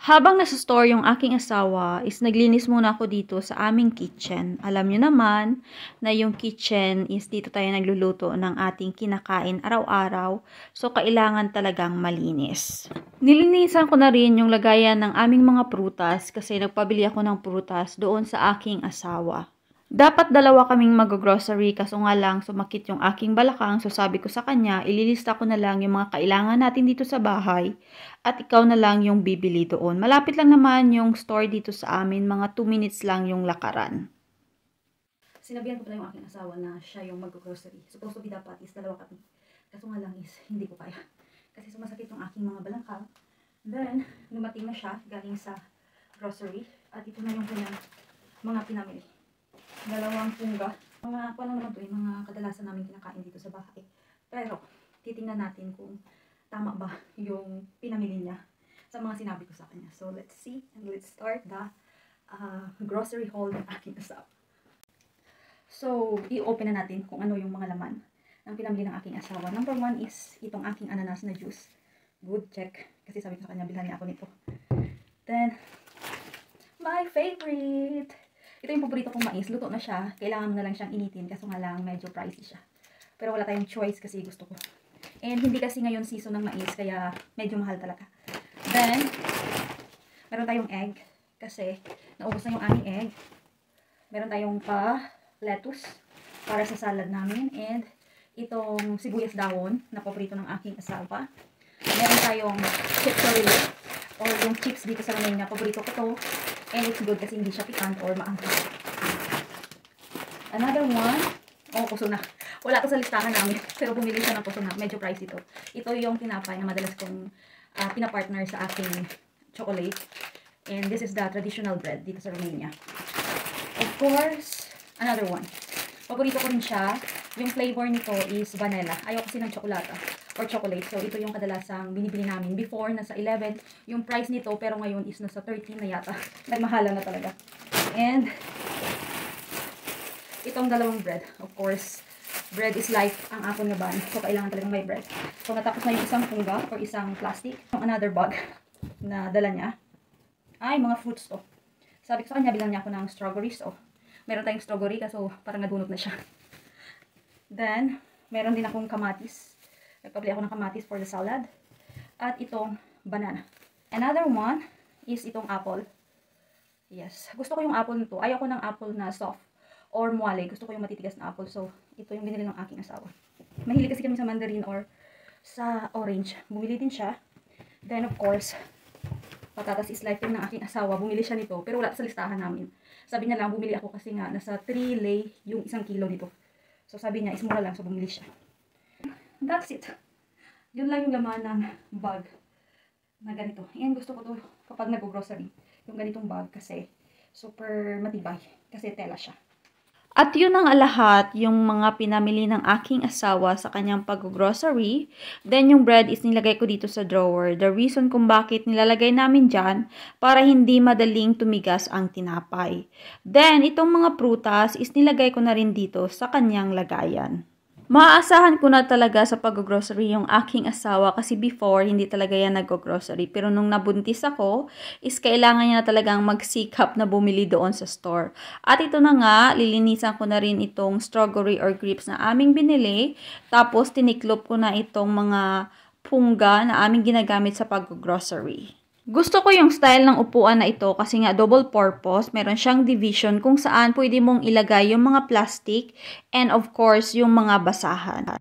Habang nasa store yung aking asawa, is naglinis muna ako dito sa aming kitchen. Alam nyo naman na yung kitchen is dito tayo nagluluto ng ating kinakain araw-araw. So, kailangan talagang malinis. Nilinisan ko na rin yung lagayan ng aming mga prutas kasi nagpabili ako ng prutas doon sa aking asawa. Dapat dalawa kaming mag-grocery kaso nga lang sumakit yung aking balakang, so sabi ko sa kanya, ililista ko na lang yung mga kailangan natin dito sa bahay at ikaw na lang yung bibili doon. Malapit lang naman yung store dito sa amin, mga 2 minutes lang yung lakaran. Sinabihan ko pala yung aking asawa na siya yung mag-grocery. Supposed to be dapat is dalawa kami. Kaso nga lang is hindi ko kaya. Kasi sumasakit yung aking mga balakang. Then, dumating na siya galing sa grocery at ito na yung kanyang mga pinamili. 2 pungga. Mga ano naman to, mga kadalasan namin kinakain dito sa bahay. Pero, titingnan natin kung tama ba yung pinamili niya sa mga sinabi ko sa kanya. So, let's see and let's start the grocery haul ng aking asawa. So, i-open na natin kung ano yung mga laman ng pinamili ng aking asawa. Number 1 is itong aking ananas na juice. Good, check. Kasi sabi ko sa kanya, bilhan niya ako nito. Then, my favorite! Ito yung paborito kong mais. Luto na siya. Kailangan mo na lang siyang initin. Kaso nga lang, medyo pricey siya. Pero wala tayong choice kasi gusto ko. And hindi kasi ngayon season ng mais. Kaya medyo mahal talaga. Then, meron tayong egg. Kasi naubos na yung aming egg. Meron tayong lettuce para sa salad namin. And itong sibuyas dahon na paborito ng aking asawa. Meron tayong chipsorili or yung chips dito sa Romania. Paborito ko to. And it's good kasi hindi siya pikant or maangkat. Another one. Oh, puso na. Wala to sa listahan namin. Pero bumili siya ng puso na. Medyo pricey ito. Ito yung tinapay na madalas kong pinapartner sa aking chocolate. And this is the traditional bread dito sa Romania. Of course, another one. Paborito ko rin siya. Yung flavor nito is vanilla. Ayaw kasi ng tsokolata or chocolate. So, ito yung kadalasang binibili namin. Before, nasa 11 yung price nito. Pero ngayon is nasa 13 na yata. Nagmahala na talaga. And, itong dalawang bread. Of course, bread is life ang akong naban. So, kailangan talagang may bread. So, natapos na yung isang pungga or isang plastic. Yung another bag na dala niya. Ay, mga fruits to. Sabi ko sa kanya, bilang niya ako ng strawberries. So, meron tayong strawberry kaso parang nadunot na siya. Then, meron din akong kamatis. Nagpabili ako ng kamatis for the salad. At itong banana. Another one is itong apple. Yes. Gusto ko yung apple nito. Ayaw ko ng apple na soft or muwale. Gusto ko yung matitigas na apple. So, ito yung binili ng aking asawa. Mahilig kasi kami sa mandarin or sa orange. Bumili din siya. Then, of course, patatas is life ng aking asawa. Bumili siya nito. Pero wala sa listahan namin. Sabi niya lang, bumili ako kasi nga nasa 3 lei yung 1 kilo nito. So, sabi niya, is mura lang. So, bumili siya. That's it. Yun lang yung laman ng bag na ganito. And gusto ko to kapag nag-grocery. Yung ganitong bag kasi super matibay. Kasi tela siya. At yun ang lahat, yung mga pinamili ng aking asawa sa kanyang pag-grocery. Then yung bread is nilagay ko dito sa drawer. The reason kung bakit nilalagay namin dyan, para hindi madaling tumigas ang tinapay. Then itong mga prutas is nilagay ko na rin dito sa kanyang lagayan. Maaasahan ko na talaga sa pag-grocery yung aking asawa kasi before, hindi talaga yan nag-grocery. Pero nung nabuntis ako, is kailangan niya na talagang magsikap na bumili doon sa store. At ito na nga, lilinisan ko na rin itong strawberry or grapes na aming binili. Tapos, tiniklop ko na itong mga pungga na aming ginagamit sa pag-grocery. Gusto ko yung style ng upuan na ito kasi nga double purpose. Meron siyang division kung saan pwede mong ilagay yung mga plastic and of course yung mga basahan.